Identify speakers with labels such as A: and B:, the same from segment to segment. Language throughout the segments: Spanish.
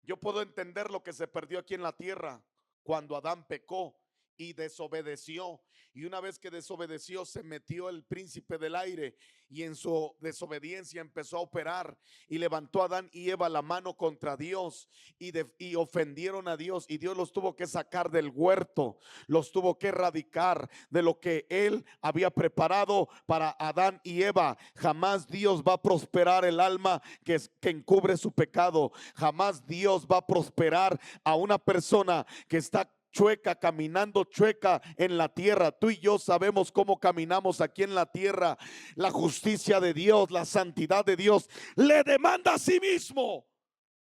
A: Yo puedo entender lo que se perdió aquí en la tierra cuando Adán pecó y desobedeció. Y una vez que desobedeció, se metió el príncipe del aire y en su desobediencia empezó a operar y levantó a Adán y Eva la mano contra Dios y ofendieron a Dios, y Dios los tuvo que sacar del huerto, los tuvo que erradicar de lo que él había preparado para Adán y Eva. Jamás Dios va a prosperar el alma que encubre su pecado. Jamás Dios va a prosperar a una persona que está chueca, caminando chueca en la tierra. Tú y yo sabemos cómo caminamos aquí en la tierra. La justicia de Dios, la santidad de Dios le demanda a sí mismo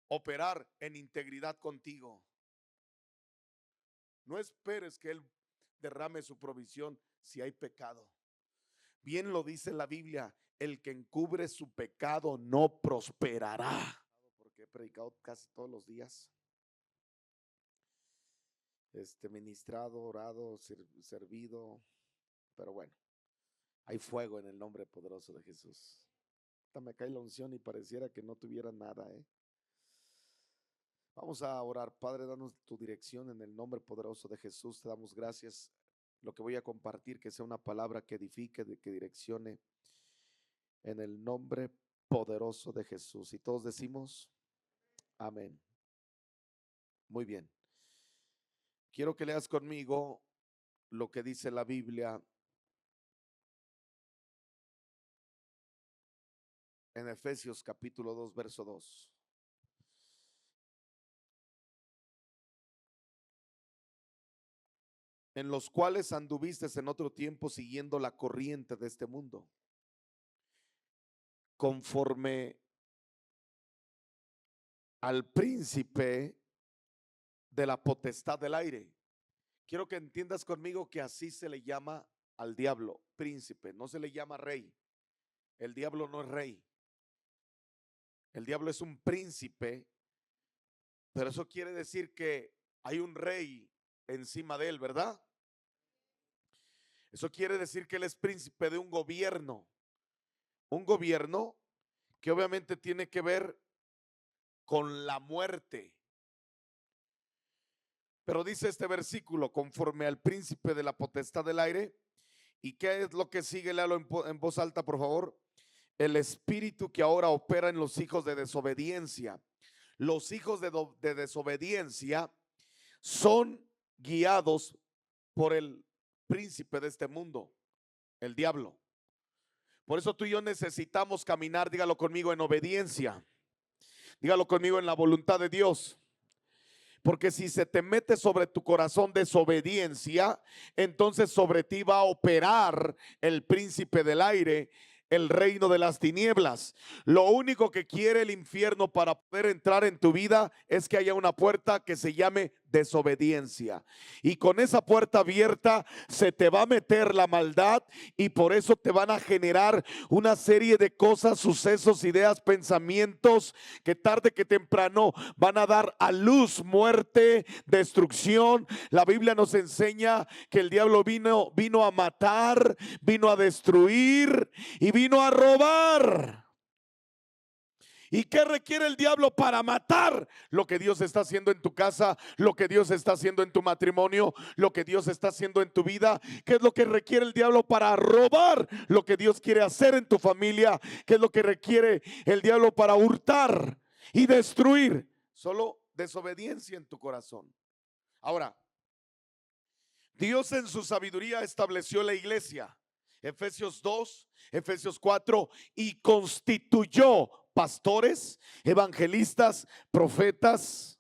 A: operar en integridad contigo. No esperes que Él derrame su provisión si hay pecado. Bien lo dice la Biblia: el que encubre su pecado no prosperará. Porque he predicado casi todos los días, ministrado, orado, servido, pero bueno, hay fuego en el nombre poderoso de Jesús. Hasta me cae la unción y pareciera que no tuviera nada, ¿eh? Vamos a orar. Padre, danos tu dirección en el nombre poderoso de Jesús. Te damos gracias. Lo que voy a compartir, que sea una palabra que edifique, que direccione, en el nombre poderoso de Jesús. Y todos decimos amén. Muy bien. Quiero que leas conmigo lo que dice la Biblia en Efesios capítulo 2, verso 2. En los cuales anduviste en otro tiempo siguiendo la corriente de este mundo, conforme al príncipe de la potestad del aire. Quiero que entiendas conmigo que así se le llama al diablo, príncipe, no se le llama rey. El diablo no es rey. El diablo es un príncipe, pero eso quiere decir que hay un rey encima de él, ¿verdad? Eso quiere decir que él es príncipe de un gobierno que obviamente tiene que ver con la muerte. Pero dice este versículo: conforme al príncipe de la potestad del aire. ¿Y qué es lo que sigue? Léalo en voz alta, por favor. El espíritu que ahora opera en los hijos de desobediencia. Los hijos de desobediencia son guiados por el príncipe de este mundo, el diablo. Por eso tú y yo necesitamos caminar, dígalo conmigo, en obediencia. Dígalo conmigo, en la voluntad de Dios. Porque si se te mete sobre tu corazón desobediencia, entonces sobre ti va a operar el príncipe del aire, el reino de las tinieblas. Lo único que quiere el infierno para poder entrar en tu vida es que haya una puerta que se llame desobediencia. Y con esa puerta abierta se te va a meter la maldad, y por eso te van a generar una serie de cosas, sucesos, ideas, pensamientos que tarde que temprano van a dar a luz muerte, destrucción. La Biblia nos enseña que el diablo vino a matar, vino a destruir y vino a robar. ¿Y qué requiere el diablo para matar? Lo que Dios está haciendo en tu casa, lo que Dios está haciendo en tu matrimonio, lo que Dios está haciendo en tu vida. ¿Qué es lo que requiere el diablo para robar? Lo que Dios quiere hacer en tu familia. ¿Qué es lo que requiere el diablo para hurtar y destruir? Solo desobediencia en tu corazón. Ahora, Dios en su sabiduría estableció la iglesia. Efesios 2, Efesios 4, y constituyó pastores, evangelistas, profetas,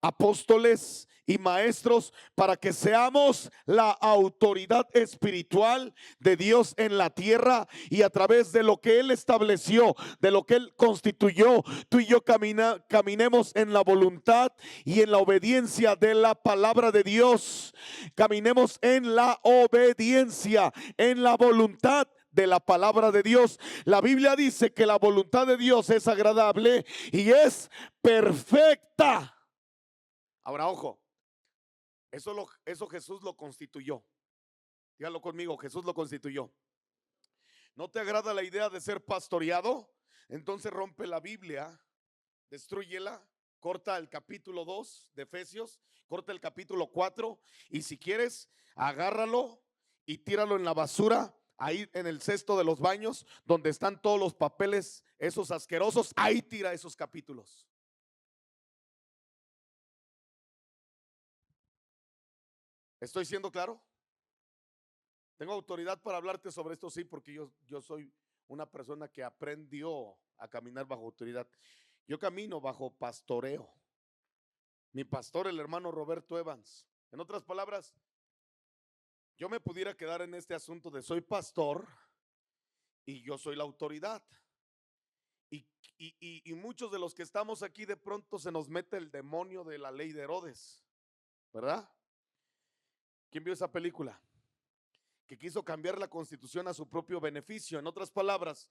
A: apóstoles y maestros, para que seamos la autoridad espiritual de Dios en la tierra, y a través de lo que Él estableció, de lo que Él constituyó, tú y yo caminemos en la voluntad y en la obediencia de la palabra de Dios. Caminemos en la obediencia, en la voluntad de la palabra de Dios. La Biblia dice que la voluntad de Dios es agradable y es perfecta. Ahora, ojo, eso Jesús lo constituyó. Dígalo conmigo, Jesús lo constituyó. ¿No te agrada la idea de ser pastoreado? Entonces rompe la Biblia, destrúyela corta el capítulo 2 de Efesios, corta el capítulo 4 y si quieres, agárralo y tíralo en la basura, ahí en el cesto de los baños, donde están todos los papeles, esos asquerosos, ahí tira esos capítulos. ¿Estoy siendo claro? Tengo autoridad para hablarte sobre esto, sí, porque yo soy una persona que aprendió a caminar bajo autoridad. Yo camino bajo pastoreo. Mi pastor, el hermano Roberto Evans. En otras palabras, yo me pudiera quedar en este asunto de soy pastor y yo soy la autoridad. Y muchos de los que estamos aquí de pronto se nos mete el demonio de la ley de Herodes, ¿verdad? ¿Quién vio esa película? Que quiso cambiar la constitución a su propio beneficio. En otras palabras,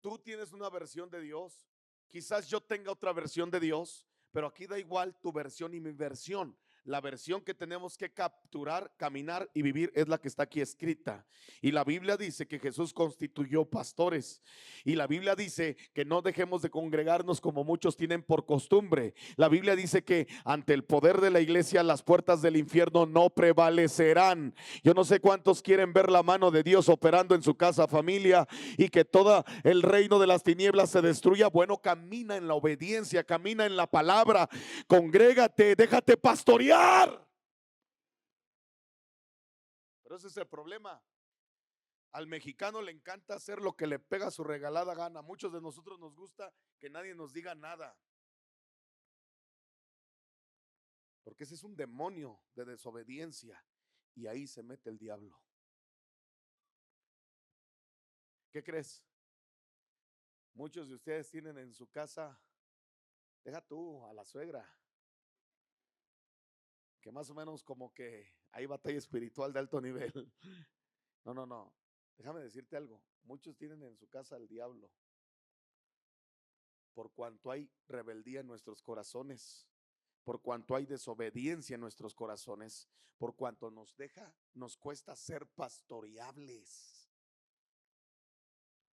A: tú tienes una versión de Dios, quizás yo tenga otra versión de Dios, pero aquí da igual tu versión y mi versión. La versión que tenemos que capturar, caminar y vivir es la que está aquí escrita. Y la Biblia dice que Jesús constituyó pastores. Y la Biblia dice que no dejemos de congregarnos como muchos tienen por costumbre. La Biblia dice que ante el poder de la iglesia las puertas del infierno no prevalecerán. Yo no sé cuántos quieren ver la mano de Dios operando en su casa, familia, y que todo el reino de las tinieblas se destruya. Bueno, camina en la obediencia, camina en la palabra, congrégate, déjate pastorear. Pero ese es el problema. Al mexicano le encanta hacer lo que le pega su regalada gana. Muchos de nosotros nos gusta que nadie nos diga nada, porque ese es un demonio de desobediencia y ahí se mete el diablo. ¿Qué crees? Muchos de ustedes tienen en su casa, deja tú a la suegra, que más o menos como que hay batalla espiritual de alto nivel. No, no, no. Déjame decirte algo. Muchos tienen en su casa al diablo por cuanto hay rebeldía en nuestros corazones, por cuanto hay desobediencia en nuestros corazones, por cuanto nos cuesta ser pastoreables.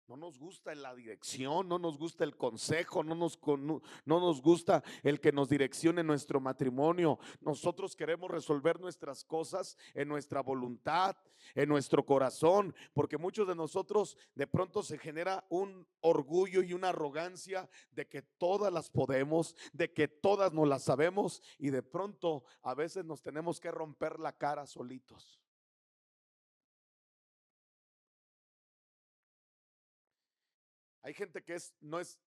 A: No nos gusta la dirección, no nos gusta el consejo, no nos gusta el que nos direccione nuestro matrimonio. Nosotros queremos resolver nuestras cosas en nuestra voluntad, en nuestro corazón, porque muchos de nosotros de pronto se genera un orgullo y una arrogancia de que todas las podemos, de que todas nos las sabemos y de pronto a veces nos tenemos que romper la cara solitos. Hay gente que no es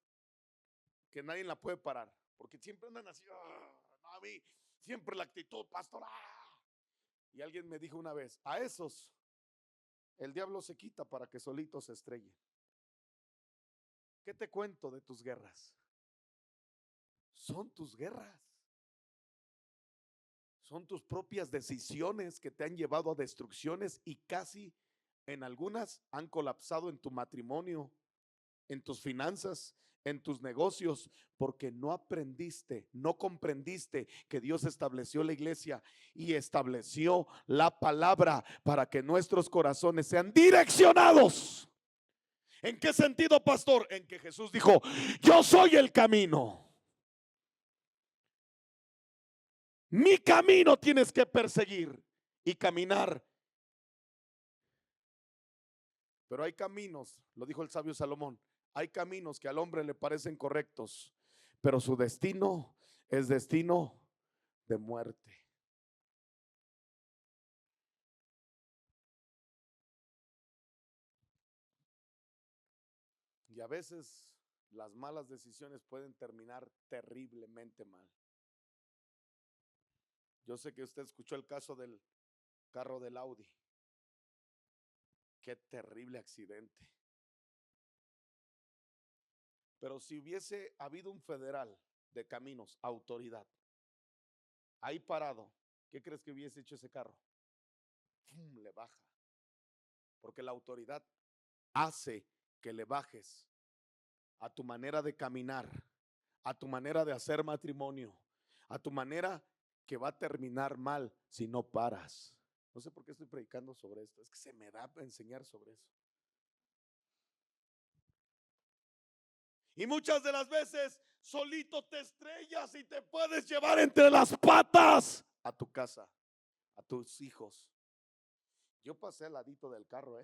A: que nadie la puede parar, porque siempre andan así, no, a mí, siempre la actitud, pastor. Y alguien me dijo una vez, a esos el diablo se quita para que solitos se estrellen. ¿Qué te cuento de tus guerras? Son tus guerras. Son tus propias decisiones que te han llevado a destrucciones y casi en algunas han colapsado en tu matrimonio, en tus finanzas, en tus negocios, porque no aprendiste, no comprendiste que Dios estableció la iglesia y estableció la palabra para que nuestros corazones sean direccionados. ¿En qué sentido, pastor? En que Jesús dijo, yo soy el camino. Mi camino tienes que perseguir y caminar. Pero hay caminos, lo dijo el sabio Salomón, hay caminos que al hombre le parecen correctos, pero su destino es destino de muerte. Y a veces las malas decisiones pueden terminar terriblemente mal. Yo sé que usted escuchó el caso del carro del Audi. Qué terrible accidente. Pero si hubiese habido un federal de caminos, autoridad, ahí parado, ¿qué crees que hubiese hecho ese carro? ¡Pum! Le baja. Porque la autoridad hace que le bajes a tu manera de caminar, a tu manera de hacer matrimonio, a tu manera que va a terminar mal si no paras. No sé por qué estoy predicando sobre esto, es que se me da a enseñar sobre eso. Y muchas de las veces solito te estrellas y te puedes llevar entre las patas a tu casa, a tus hijos. Yo pasé al ladito del carro,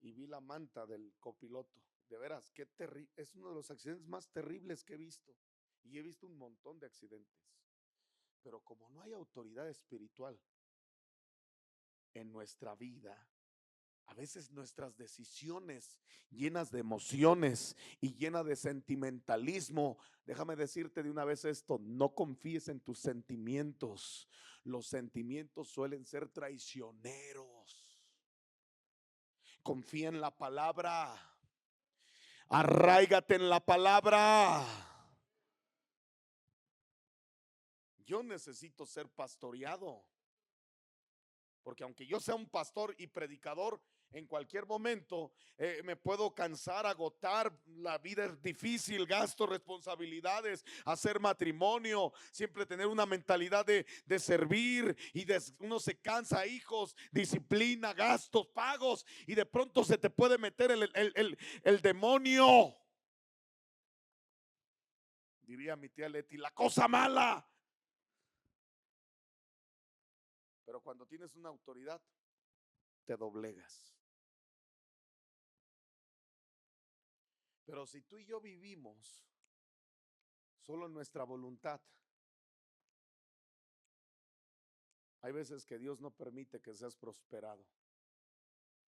A: y vi la manta del copiloto. De veras, qué terrible. Es uno de los accidentes más terribles que he visto. Y he visto un montón de accidentes. Pero como no hay autoridad espiritual en nuestra vida, a veces nuestras decisiones llenas de emociones y llenas de sentimentalismo, déjame decirte de una vez esto, no confíes en tus sentimientos. Los sentimientos suelen ser traicioneros. Confía en la palabra. Arráigate en la palabra. Yo necesito ser pastoreado. Porque aunque yo sea un pastor y predicador, en cualquier momento me puedo cansar, agotar. La vida es difícil, gastos, responsabilidades, hacer matrimonio, siempre tener una mentalidad de servir. Y uno se cansa, hijos, disciplina, gastos, pagos. Y de pronto se te puede meter el demonio. Diría mi tía Leti, la cosa mala. Pero cuando tienes una autoridad, te doblegas. Pero si tú y yo vivimos solo en nuestra voluntad, hay veces que Dios no permite que seas prosperado.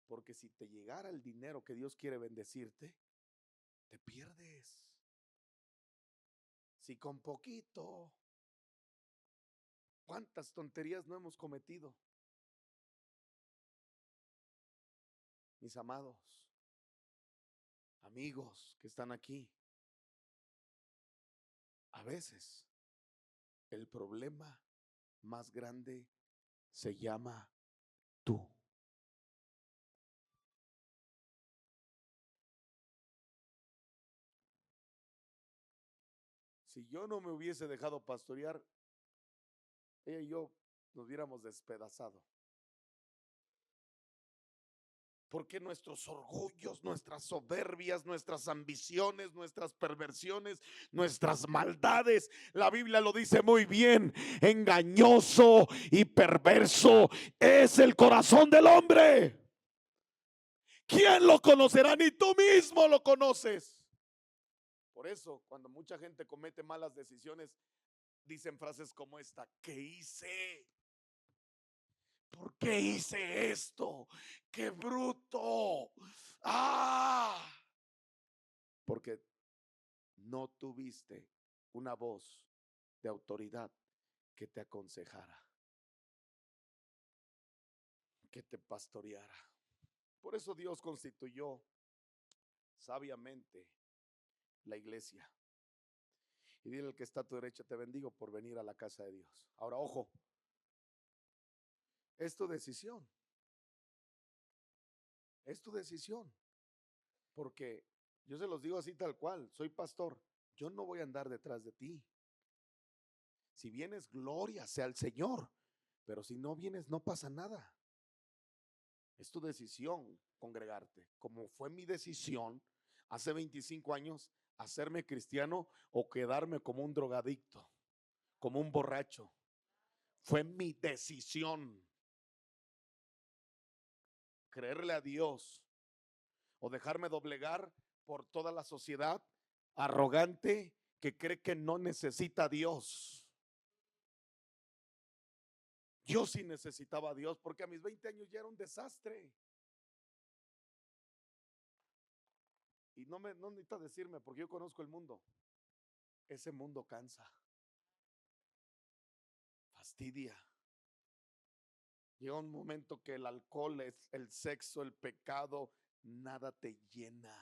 A: Porque si te llegara el dinero que Dios quiere bendecirte, te pierdes. Si con poquito, ¿cuántas tonterías no hemos cometido? Mis amados, amigos que están aquí, a veces el problema más grande se llama tú. Si yo no me hubiese dejado pastorear, ella y yo nos hubiéramos despedazado. Porque nuestros orgullos, nuestras soberbias, nuestras ambiciones, nuestras perversiones, nuestras maldades, la Biblia lo dice muy bien, engañoso y perverso es el corazón del hombre. ¿Quién lo conocerá? Ni tú mismo lo conoces. Por eso, cuando mucha gente comete malas decisiones, dicen frases como esta: ¿qué hice? ¿Por qué hice esto? ¡Qué bruto! ¡Ah! Porque no tuviste una voz de autoridad que te aconsejara, que te pastoreara. Por eso Dios constituyó sabiamente la iglesia. Y dile al que está a tu derecha: te bendigo por venir a la casa de Dios. Ahora, ojo, es tu decisión. Es tu decisión. Porque yo se los digo así tal cual, soy pastor. Yo no voy a andar detrás de ti. Si vienes, gloria sea al Señor. Pero si no vienes, no pasa nada. Es tu decisión congregarte, como fue mi decisión hace 25 años hacerme cristiano o quedarme como un drogadicto, como un borracho. Fue mi decisión creerle a Dios o dejarme doblegar por toda la sociedad arrogante que cree que no necesita a Dios. Yo sí necesitaba a Dios porque a mis 20 años ya era un desastre. Y no necesita decirme, porque yo conozco el mundo. Ese mundo cansa, fastidia. Llega un momento que el alcohol, el sexo, el pecado, nada te llena.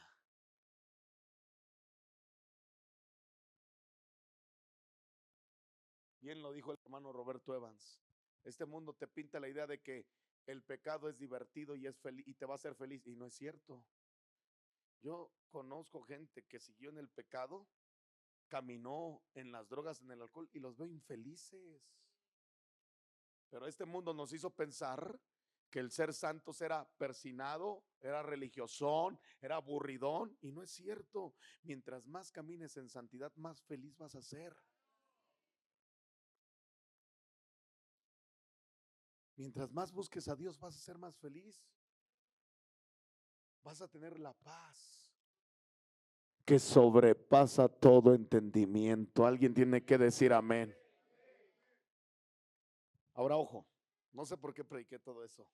A: Bien lo dijo el hermano Roberto Evans. Este mundo te pinta la idea de que el pecado es divertido y es feliz y te va a hacer feliz, y no es cierto. Yo conozco gente que siguió en el pecado, caminó en las drogas, en el alcohol, y los veo infelices. Pero este mundo nos hizo pensar que el ser santos era persinado, era religiosón, era aburridón, y no es cierto. Mientras más camines en santidad, más feliz vas a ser. Mientras más busques a Dios, vas a ser más feliz. Vas a tener la paz que sobrepasa todo entendimiento. Alguien tiene que decir amén. Ahora, ojo, no sé por qué prediqué todo eso,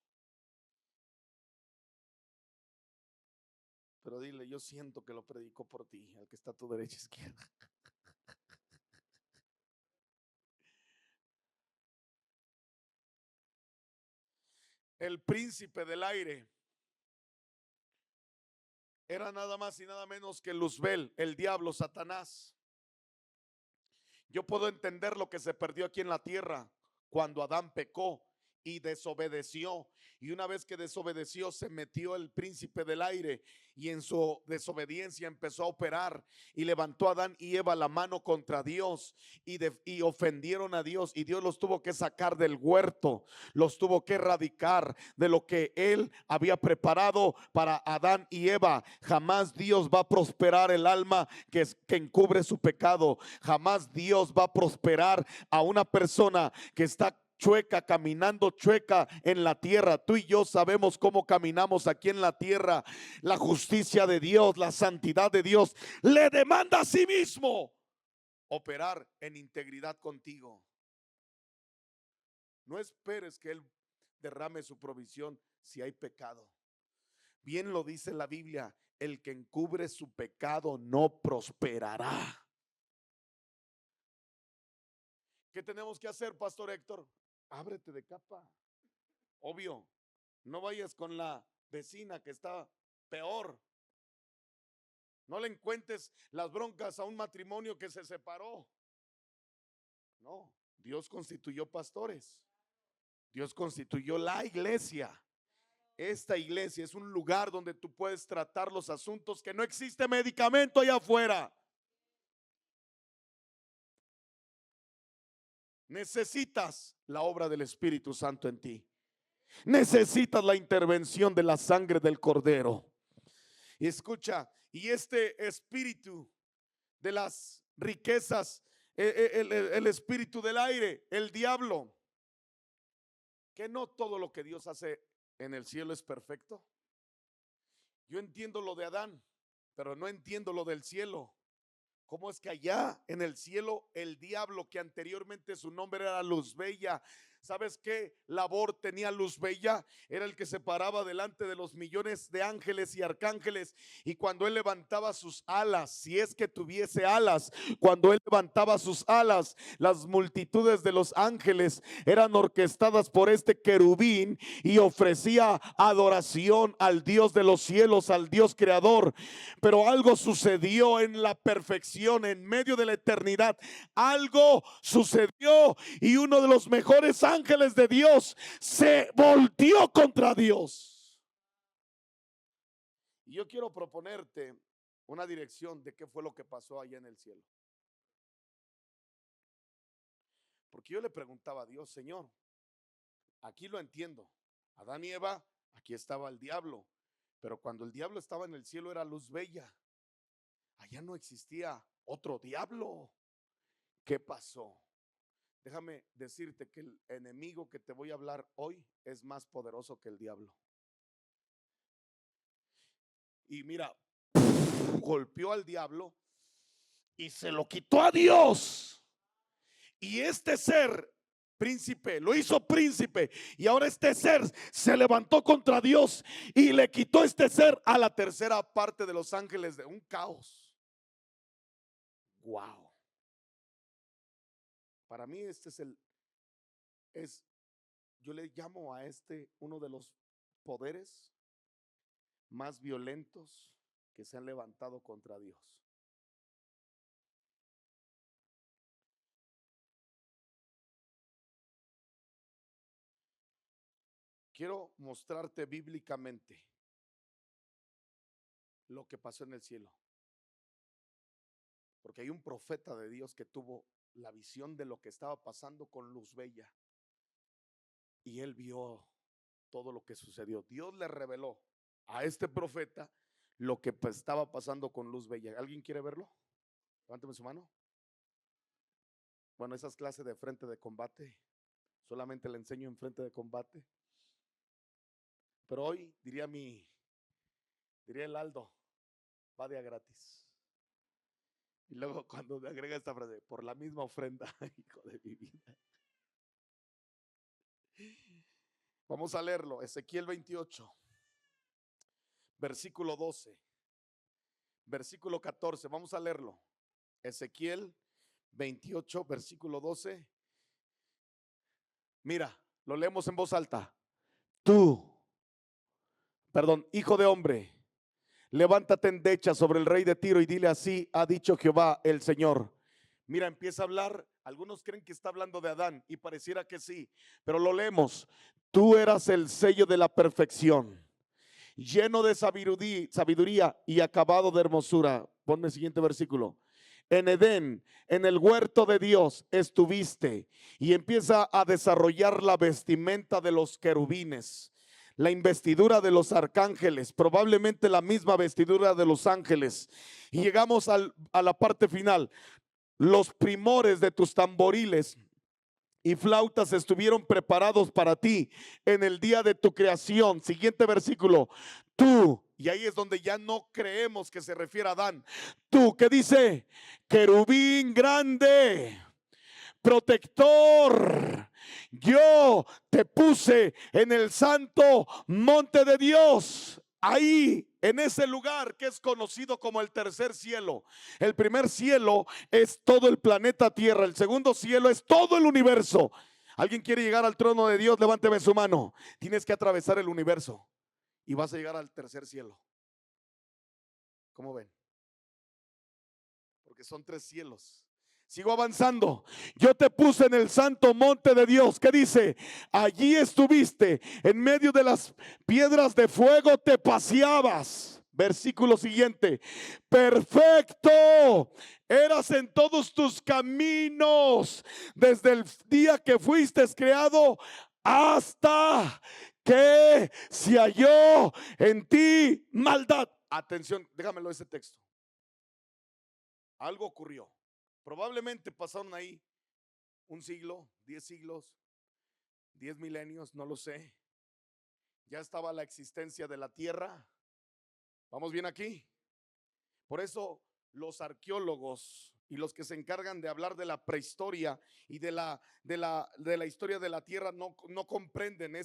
A: pero dile, yo siento que lo predico por ti, al que está a tu derecha izquierda. El príncipe del aire era nada más y nada menos que Luzbel, el diablo, Satanás. Yo puedo entender lo que se perdió aquí en la tierra cuando Adán pecó y desobedeció. Y una vez que desobedeció, se metió el príncipe del aire y en su desobediencia empezó a operar y levantó a Adán y Eva la mano contra Dios y ofendieron a Dios, y Dios los tuvo que sacar del huerto, los tuvo que erradicar de lo que él había preparado para Adán y Eva. Jamás Dios va a prosperar el alma que encubre su pecado. Jamás Dios va a prosperar a una persona que está chueca, caminando chueca en la tierra. Tú y yo sabemos cómo caminamos aquí en la tierra. La justicia de Dios, la santidad de Dios le demanda a sí mismo operar en integridad contigo. No esperes que Él derrame su provisión si hay pecado. Bien lo dice la Biblia, el que encubre su pecado no prosperará. ¿Qué tenemos que hacer, Pastor Héctor? Ábrete de capa. Obvio, no vayas con la vecina que está peor. No le encuentres las broncas a un matrimonio que se separó. No, Dios constituyó pastores. Dios constituyó la iglesia. Esta iglesia es un lugar donde tú puedes tratar los asuntos que no existe medicamento allá afuera. Necesitas la obra del Espíritu Santo en ti. Necesitas la intervención de la sangre del Cordero. Y escucha, y este espíritu de las riquezas, el espíritu del aire, el diablo, que no todo lo que Dios hace en el cielo es perfecto. Yo entiendo lo de Adán, pero no entiendo lo del cielo. ¿Cómo es que allá en el cielo el diablo, que anteriormente su nombre era Luzbella, ¿sabes qué labor tenía Luzbella? Era el que se paraba delante de los millones de ángeles y arcángeles, y cuando él levantaba sus alas, si es que tuviese alas, cuando él levantaba sus alas, las multitudes de los ángeles eran orquestadas por este querubín y ofrecía adoración al Dios de los cielos, al Dios creador. Pero algo sucedió en la perfección, en medio de la eternidad. Algo sucedió y uno de los mejores ángeles de Dios se volteó contra Dios. Y yo quiero proponerte una dirección de qué fue lo que pasó allá en el cielo. Porque yo le preguntaba a Dios, Señor, aquí lo entiendo. Adán y Eva, aquí estaba el diablo. Pero cuando el diablo estaba en el cielo era Luzbella. Allá no existía otro diablo. ¿Qué pasó? Déjame decirte que el enemigo que te voy a hablar hoy es más poderoso que el diablo. Y mira, golpeó al diablo y se lo quitó a Dios. Y este ser príncipe lo hizo príncipe, y ahora este ser se levantó contra Dios y le quitó este ser a la tercera parte de los ángeles, de un caos. Wow. Para mí este yo le llamo a este uno de los poderes más violentos que se han levantado contra Dios. Quiero mostrarte bíblicamente lo que pasó en el cielo, porque hay un profeta de Dios que tuvo la visión de lo que estaba pasando con Luzbella, y él vio todo lo que sucedió. Dios le reveló a este profeta lo que estaba pasando con Luz Bella. ¿Alguien quiere verlo? Levánteme su mano. Bueno, esas clases de frente de combate solamente le enseño en frente de combate. Pero hoy diría el Aldo, va de a gratis. Y luego cuando le agrega esta frase, por la misma ofrenda, hijo de mi vida. Vamos a leerlo, Ezequiel 28, versículo 12, versículo 14, vamos a leerlo. Ezequiel 28, versículo 12. Mira, lo leemos en voz alta. Hijo de hombre, levántate endecha sobre el rey de Tiro y dile: así ha dicho Jehová el Señor. Mira, empieza a hablar. Algunos creen que está hablando de Adán y pareciera que sí, pero lo leemos. Tú eras el sello de la perfección, lleno de sabiduría y acabado de hermosura. Ponme el siguiente versículo. En Edén, en el huerto de Dios estuviste, y empieza a desarrollar la vestimenta de los querubines, la investidura de los arcángeles, probablemente la misma vestidura de los ángeles. Y llegamos a la parte final. Los primores de tus tamboriles y flautas estuvieron preparados para ti en el día de tu creación. Siguiente versículo. Tú, y ahí es donde ya no creemos que se refiere a Adán. Tú, ¿qué dice? Querubín grande, protector, yo te puse en el santo monte de Dios. Ahí, en ese lugar que es conocido como el tercer cielo. El primer cielo es todo el planeta Tierra. El segundo cielo es todo el universo. ¿Alguien quiere llegar al trono de Dios? Levánteme su mano. Tienes que atravesar el universo y vas a llegar al tercer cielo. ¿Cómo ven? Porque son 3 cielos. Sigo avanzando. Yo te puse en el santo monte de Dios. ¿Qué dice? Allí estuviste, en medio de las piedras de fuego te paseabas. Versículo siguiente. Perfecto eras en todos tus caminos, desde el día que fuiste creado hasta que se halló en ti maldad. Atención, déjamelo ese texto. Algo ocurrió. Probablemente pasaron ahí un siglo, 10 siglos, 10 milenios, no lo sé. Ya estaba la existencia de la tierra. ¿Vamos bien aquí? Por eso los arqueólogos y los que se encargan de hablar de la prehistoria y de la historia de la tierra no comprenden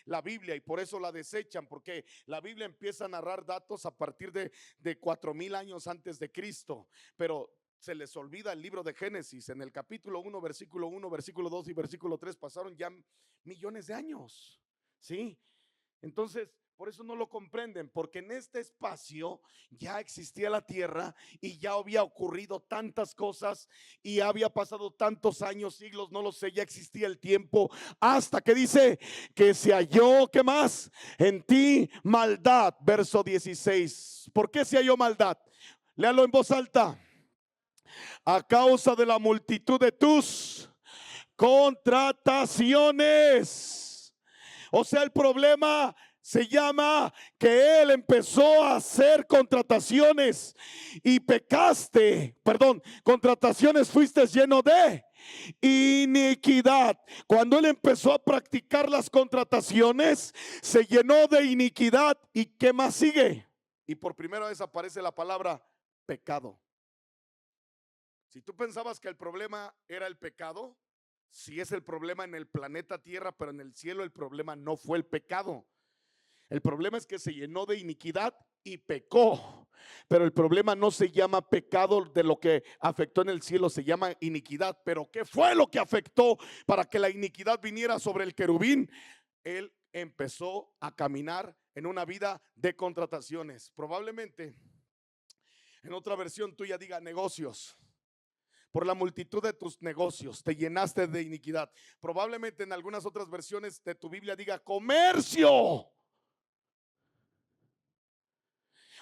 A: la Biblia, y por eso la desechan, porque la Biblia empieza a narrar datos a partir de 4000 años antes de Cristo, pero se les olvida el libro de Génesis. En el capítulo 1, versículo 1, versículo 2 y versículo 3 pasaron ya millones de años, ¿sí? Entonces, por eso no lo comprenden, porque en este espacio ya existía la tierra y ya había ocurrido tantas cosas y había pasado tantos años, siglos, no lo sé, ya existía el tiempo, hasta que dice que se halló, ¿qué más? En ti maldad, verso 16. ¿Por qué se halló maldad? Léalo en voz alta. A causa de la multitud de tus contrataciones. O sea, el problema se llama que él empezó a hacer contrataciones y pecaste, contrataciones, fuiste lleno de iniquidad. Cuando él empezó a practicar las contrataciones, se llenó de iniquidad. ¿Y qué más sigue? Y por primera vez aparece la palabra pecado. Si tú pensabas que el problema era el pecado, sí es el problema en el planeta Tierra, pero en el cielo el problema no fue el pecado. El problema es que se llenó de iniquidad y pecó. Pero el problema no se llama pecado de lo que afectó en el cielo, se llama iniquidad. Pero ¿qué fue lo que afectó para que la iniquidad viniera sobre el querubín? Él empezó a caminar en una vida de contrataciones. Probablemente en otra versión tuya diga negocios. Por la multitud de tus negocios te llenaste de iniquidad. Probablemente en algunas otras versiones de tu Biblia diga comercio.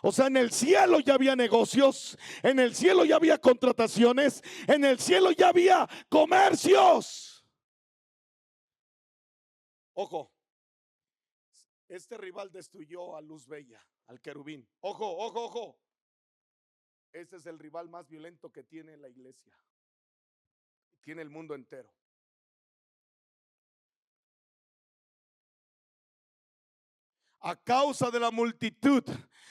A: O sea, en el cielo ya había negocios, en el cielo ya había contrataciones, en el cielo ya había comercios. Ojo, Este rival destruyó a Luz Bella, al querubín. Ojo, ojo, ojo. Este es el rival más violento que tiene la iglesia. Tiene el mundo entero. A causa de la multitud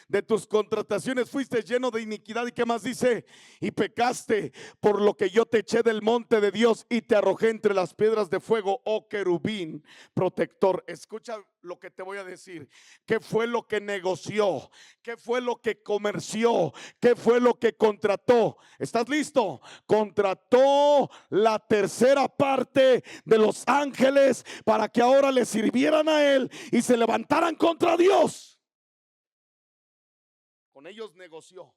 A: de tus contrataciones fuiste lleno de iniquidad. ¿Y qué más dice? Y pecaste, por lo que yo te eché del monte de Dios y te arrojé entre las piedras de fuego, oh querubín protector. Escucha lo que te voy a decir. ¿Qué fue lo que negoció? ¿Qué fue lo que comerció? ¿Qué fue lo que contrató? ¿Estás listo? Contrató la tercera parte de los ángeles para que ahora le sirvieran a él y se levantaran contra Dios. Con ellos negoció,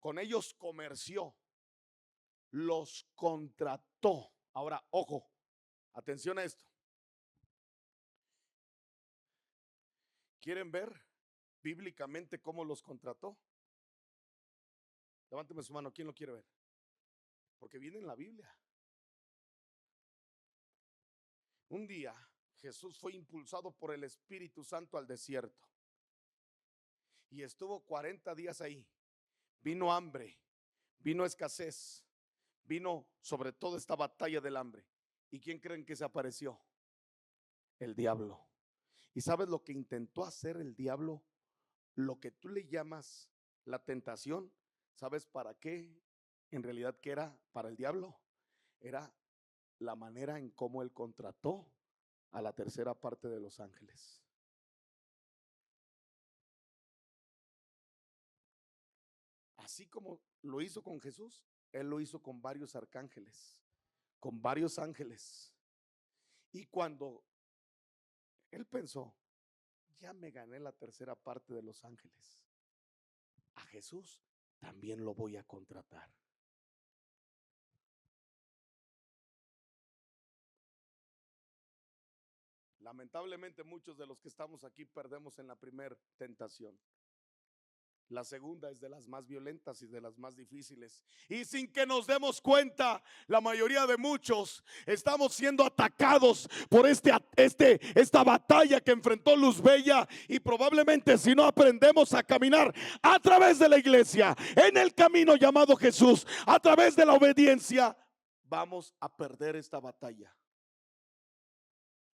A: con ellos comerció, los contrató. Ahora, ojo, atención a esto. ¿Quieren ver bíblicamente cómo los contrató? Levánteme su mano, ¿quién lo quiere ver? Porque viene en la Biblia. Un día Jesús fue impulsado por el Espíritu Santo al desierto y estuvo 40 días ahí. Vino hambre, vino escasez, vino sobre todo esta batalla del hambre. ¿Y quién creen que se apareció? El diablo. ¿Y sabes lo que intentó hacer el diablo? Lo que tú le llamas la tentación. ¿Sabes para qué? En realidad, ¿qué era para el diablo? Era la manera en cómo él contrató a la tercera parte de los ángeles. Así como lo hizo con Jesús, él lo hizo con varios arcángeles, con varios ángeles. Y cuando él pensó, ya me gané la tercera parte de los ángeles, a Jesús también lo voy a contratar. Lamentablemente muchos de los que estamos aquí perdemos en la primera tentación. La segunda es de las más violentas y de las más difíciles. Y sin que nos demos cuenta, la mayoría de muchos estamos siendo atacados por esta batalla que enfrentó Luz Bella. Y probablemente si no aprendemos a caminar a través de la iglesia, en el camino llamado Jesús, a través de la obediencia, vamos a perder esta batalla.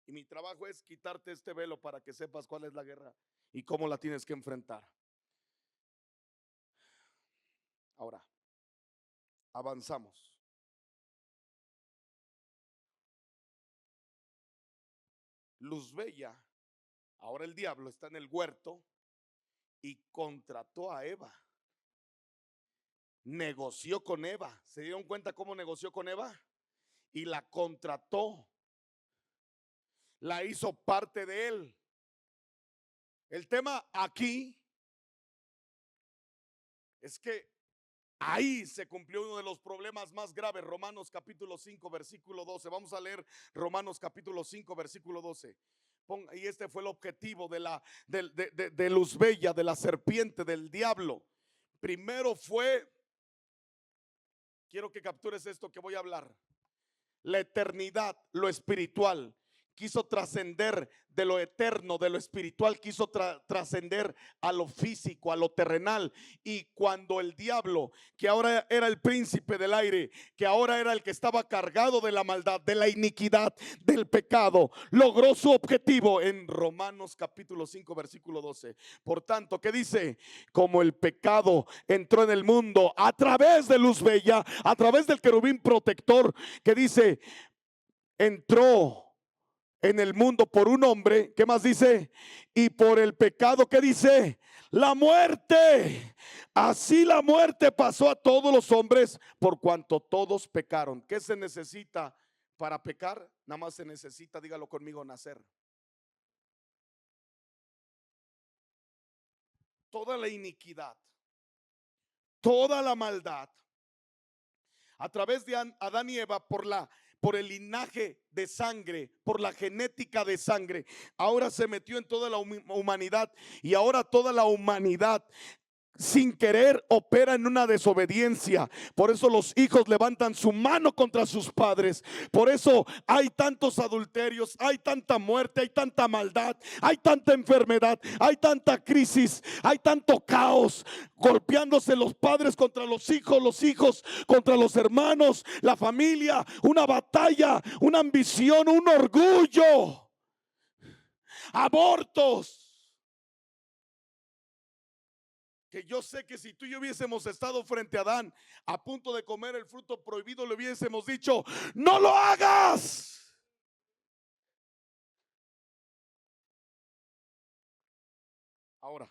A: Y mi trabajo es quitarte este velo para que sepas cuál es la guerra y cómo la tienes que enfrentar. Ahora, avanzamos. Luz Bella, ahora el diablo está en el huerto y contrató a Eva. Negoció con Eva. ¿Se dieron cuenta cómo negoció con Eva? Y la contrató. La hizo parte de él. El tema aquí es que ahí se cumplió uno de los problemas más graves. Romanos capítulo 5 versículo 12. Vamos a leer Romanos capítulo 5 versículo 12. Y este fue el objetivo de Luz Bella, de la serpiente, del diablo. Primero fue, quiero que captures esto que voy a hablar, la eternidad, lo espiritual. Quiso trascender de lo eterno, de lo espiritual, quiso trascender a lo físico, a lo terrenal. Y cuando el diablo, que ahora era el príncipe del aire, que ahora era el que estaba cargado de la maldad, de la iniquidad, del pecado, logró su objetivo en Romanos capítulo 5 versículo 12. Por tanto, ¿qué dice? Como el pecado entró en el mundo a través de Luz Bella, a través del querubín protector, que dice, entró en el mundo por un hombre. ¿Qué más dice? Y por el pecado, ¿qué dice? La muerte. Así la muerte pasó a todos los hombres por cuanto todos pecaron. ¿Qué se necesita para pecar? Nada más se necesita, dígalo conmigo, nacer. Toda la iniquidad, toda la maldad, a través de Adán y Eva, por el linaje de sangre, por la genética de sangre, ahora se metió en toda la humanidad. Y ahora toda la humanidad sin querer opera en una desobediencia. Por eso los hijos levantan su mano contra sus padres. Por eso hay tantos adulterios, hay tanta muerte, hay tanta maldad, hay tanta enfermedad, hay tanta crisis, hay tanto caos, golpeándose los padres contra los hijos contra los hermanos, la familia, una batalla, una ambición, un orgullo, abortos. Que yo sé que si tú y yo hubiésemos estado frente a Adán a punto de comer el fruto prohibido, le hubiésemos dicho: no lo hagas. Ahora,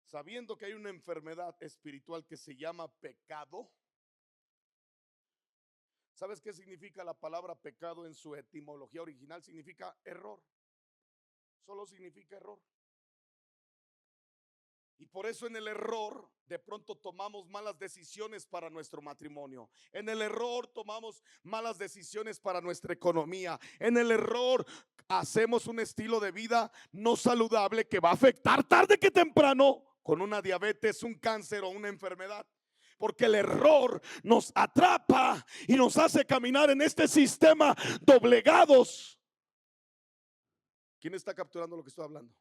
A: sabiendo que hay una enfermedad espiritual que se llama pecado, ¿sabes qué significa la palabra pecado en su etimología original? Significa error. Solo significa error. Y por eso en el error de pronto tomamos malas decisiones para nuestro matrimonio. En el error tomamos malas decisiones para nuestra economía. En el error hacemos un estilo de vida no saludable que va a afectar tarde que temprano con una diabetes, un cáncer o una enfermedad. Porque el error nos atrapa y nos hace caminar en este sistema doblegados. ¿Quién está capturando lo que estoy hablando?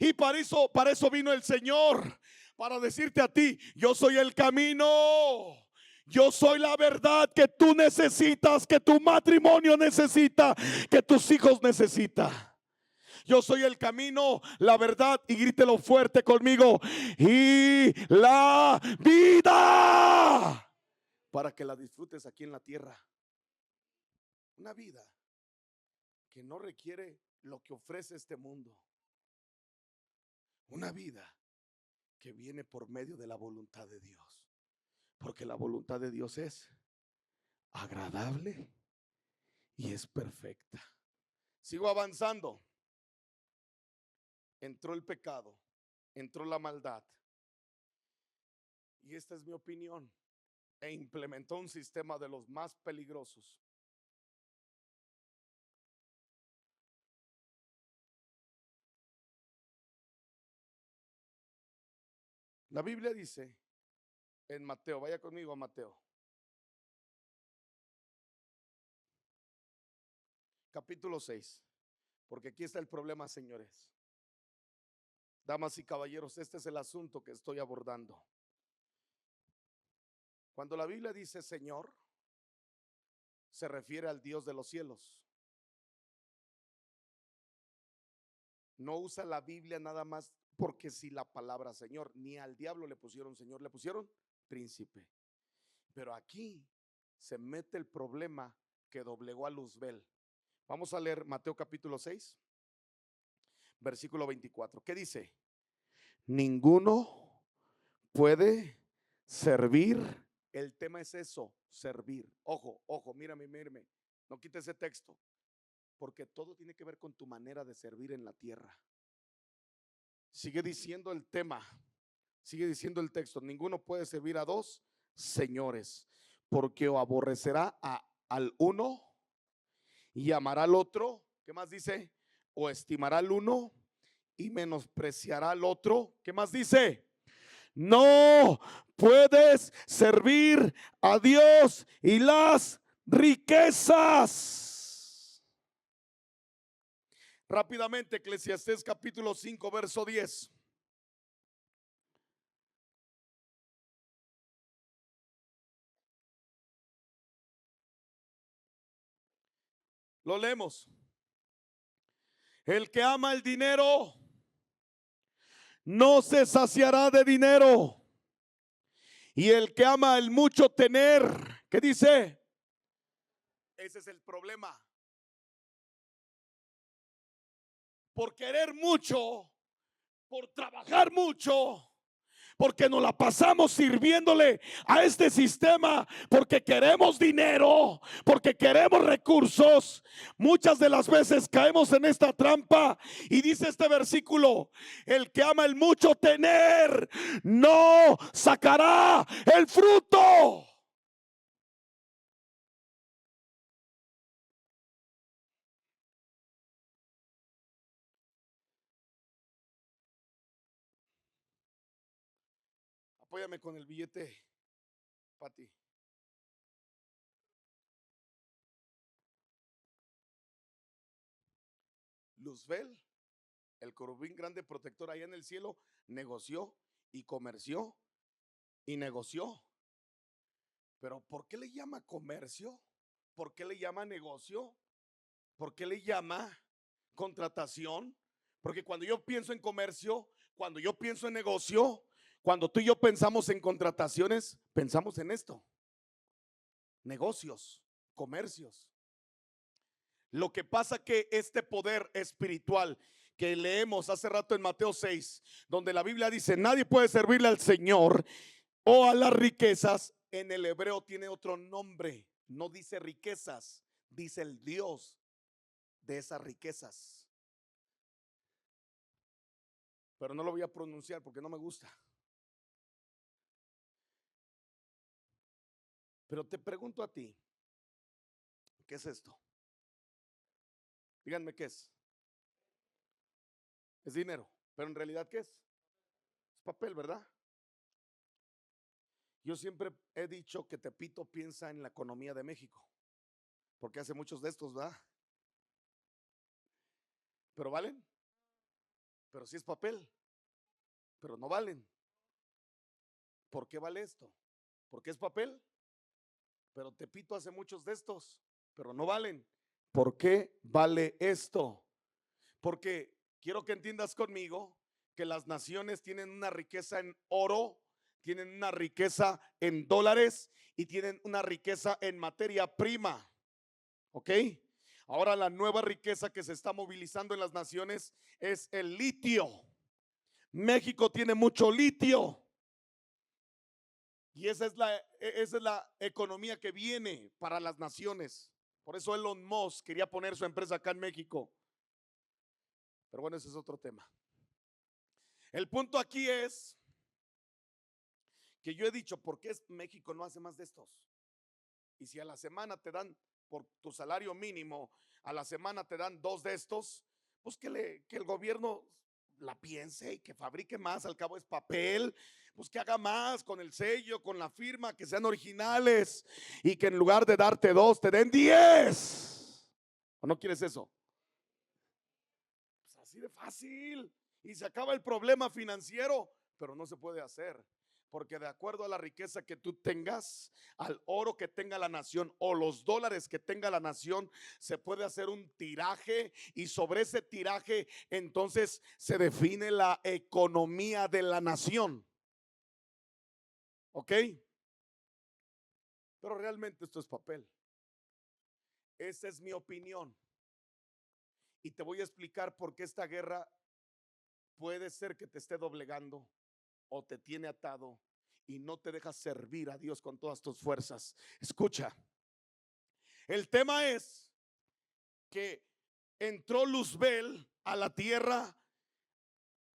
A: Y para eso vino el Señor, para decirte a ti: yo soy el camino, yo soy la verdad que tú necesitas, que tu matrimonio necesita, que tus hijos necesitan. Yo soy el camino, la verdad, y grítelo fuerte conmigo: y la vida, para que la disfrutes aquí en la tierra. Una vida que no requiere lo que ofrece este mundo. Una vida que viene por medio de la voluntad de Dios. Porque la voluntad de Dios es agradable y es perfecta. Sigo avanzando. Entró el pecado, entró la maldad. Y esta es mi opinión. E implementó un sistema de los más peligrosos. La Biblia dice en Mateo, vaya conmigo a Mateo, capítulo 6, porque aquí está el problema, señores. Damas y caballeros, este es el asunto que estoy abordando. Cuando la Biblia dice Señor, se refiere al Dios de los cielos. No usa la Biblia nada más porque si la palabra Señor, ni al diablo le pusieron Señor, le pusieron príncipe. Pero aquí se mete el problema que doblegó a Luzbel. Vamos a leer Mateo capítulo 6, versículo 24. ¿Qué dice? Ninguno puede servir. El tema es eso, servir. Ojo, ojo, mírame, mírame. No quites ese texto, porque todo tiene que ver con tu manera de servir en la tierra. Sigue diciendo el tema, sigue diciendo el texto: ninguno puede servir a dos señores, porque o aborrecerá al uno y amará al otro. ¿Qué más dice? O estimará al uno y menospreciará al otro. ¿Qué más dice? No puedes servir a Dios y las riquezas. Rápidamente, Eclesiastés capítulo 5, verso 10. Lo leemos. El que ama el dinero no se saciará de dinero. Y el que ama el mucho tener, ¿qué dice? Ese es el problema. Por querer mucho, por trabajar mucho, porque nos la pasamos sirviéndole a este sistema, porque queremos dinero, porque queremos recursos. Muchas de las veces caemos en esta trampa y dice este versículo: el que ama el mucho tener no sacará el fruto. apóyame con el billete, Pati. Luzbel, el querubín grande protector allá en el cielo, negoció y comerció y negoció. Pero ¿por qué le llama comercio? ¿Por qué le llama negocio? ¿Por qué le llama contratación? Porque cuando yo pienso en comercio, cuando yo pienso en negocio, cuando tú y yo pensamos en contrataciones, pensamos en esto: negocios, comercios. Lo que pasa que este poder espiritual que leemos hace rato en Mateo 6, donde la Biblia dice nadie puede servirle al Señor o a las riquezas, en el hebreo tiene otro nombre. No dice riquezas, dice el Dios de esas riquezas. Pero no lo voy a pronunciar porque no me gusta. Pero te pregunto a ti, ¿qué es esto? Díganme qué es. Es dinero, pero en realidad ¿qué es? Es papel, ¿verdad? Yo siempre he dicho que Tepito piensa en la economía de México, porque hace muchos de estos, ¿verdad? Pero valen, pero sí es papel, pero no valen. ¿Por qué vale esto? Porque es papel, pero Tepito hace muchos de estos, pero no valen. ¿Por qué vale esto? Porque quiero que entiendas conmigo que las naciones tienen una riqueza en oro, tienen una riqueza en dólares y tienen una riqueza en materia prima. ¿Ok? Ahora la nueva riqueza que se está movilizando en las naciones es el litio. México tiene mucho litio. Y esa es la economía que viene para las naciones. Por eso Elon Musk quería poner su empresa acá en México. Pero bueno, ese es otro tema. El punto aquí es que yo he dicho, ¿por qué México no hace más de estos? Y si a la semana te dan, por tu salario mínimo, a la semana te dan 2 de estos, pues que el gobierno la piense y que fabrique más. Al cabo es papel, pues que haga más con el sello, con la firma, que sean originales y que en lugar de darte 2 te den 10. ¿O no quieres eso? Pues así de fácil y se acaba el problema financiero, pero no se puede hacer. Porque de acuerdo a la riqueza que tú tengas, al oro que tenga la nación o los dólares que tenga la nación, se puede hacer un tiraje y sobre ese tiraje entonces se define la economía de la nación. ¿Ok? Pero realmente esto es papel. Esa es mi opinión. Y te voy a explicar por qué esta guerra puede ser que te esté doblegando o te tiene atado y no te deja servir a Dios con todas tus fuerzas. Escucha, el tema es que entró Luzbel a la tierra,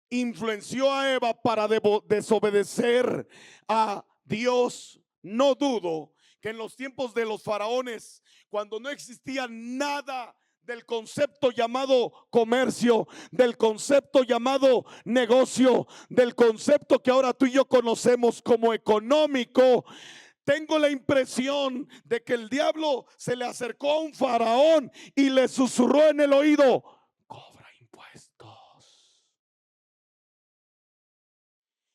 A: influenció a Eva para desobedecer a Dios. No dudo que en los tiempos de los faraones, cuando no existía nada del concepto llamado comercio, del concepto llamado negocio, del concepto que ahora tú y yo conocemos como económico, tengo la impresión de que el diablo se le acercó a un faraón y le susurró en el oído: cobra impuestos.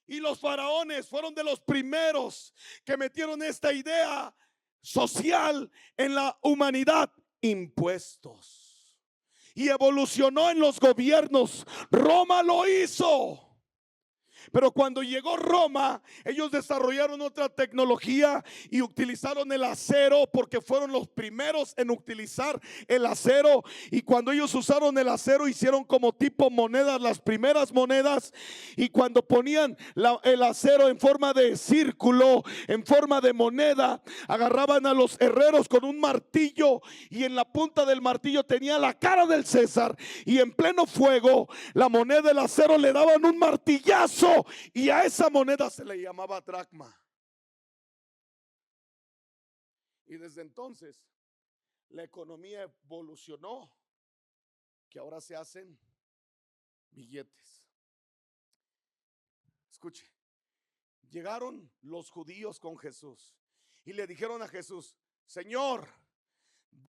A: Y los faraones fueron de los primeros que metieron esta idea social en la humanidad: impuestos. Y evolucionó en los gobiernos. Roma lo hizo. Pero cuando llegó Roma, ellos desarrollaron otra tecnología y utilizaron el acero, porque fueron los primeros en utilizar el acero. Y cuando ellos usaron el acero, hicieron como tipo monedas, las primeras monedas. Y cuando ponían el acero en forma de círculo, en forma de moneda, agarraban a los herreros con un martillo y en la punta del martillo tenía la cara del César, y en pleno fuego la moneda del acero le daban un martillazo y a esa moneda se le llamaba dracma. Y desde entonces la economía evolucionó, que ahora se hacen billetes. Escuche, Llegaron los judíos con Jesús y le dijeron a Jesús: Señor,